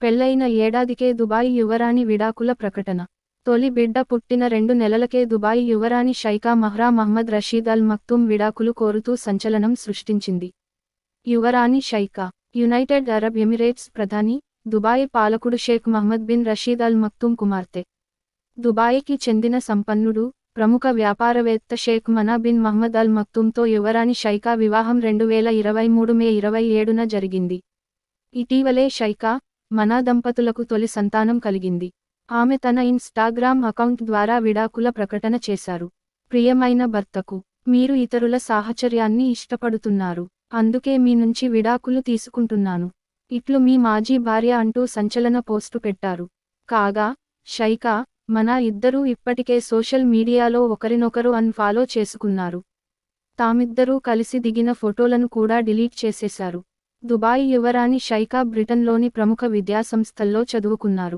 పెళ్లైన ఏడాదికే దుబాయ్ యువరాణి విడాకుల ప్రకటన. తొలి బిడ్డ పుట్టిన 2 నెలలకే దుబాయ్ యువరాణి Shaikha Mahra Mohammed Rashid Al Maktoum విడాకులు కోరుతూ సంచలనం సృష్టించింది. యువరాణి షైకా, యునైటెడ్ అరబ్ ఎమిరేట్స్ ప్రధాని, దుబాయ్ పాలకుడు Sheikh Mohammed bin Rashid Al Maktoum కుమార్తె. దుబాయ్కి చెందిన సంపన్నుడు, ప్రముఖ వ్యాపారవేత్త షేక్ మనా బిన్ మహ్మద్ అల్ మక్తూమ్తో యువరాణి షైకా వివాహం 2023 మే 27న జరిగింది. ఇటీవలే షైకా, మనా దంపతులకు తొలి సంతానం కలిగింది. ఆమె తన ఇన్‌స్టాగ్రామ్ అకౌంట్ ద్వారా విడాకుల ప్రకటన చేశారు. ప్రియమైన భర్తకు, మీరు ఇతరుల సాహచర్యాన్ని ఇష్టపడుతున్నారు. అందుకే మీ నుంచి విడాకులు తీసుకుంటున్నాను. ఇట్లు మీ మాజీ భార్య అంటూ సంచలన పోస్టు పెట్టారు. కాగా, షైకా, మనా ఇద్దరూ ఇప్పటికే సోషల్ మీడియాలో ఒకరినొకరు అన్‌ఫాలో చేసుకున్నారు. తామిద్దరూ కలిసి దిగిన ఫోటోలను కూడా డిలీట్ చేసేశారు. దుబాయ్ యువరాణి షైకా బ్రిటన్లోని ప్రముఖ విద్యాసంస్థల్లో చదువుకున్నారు.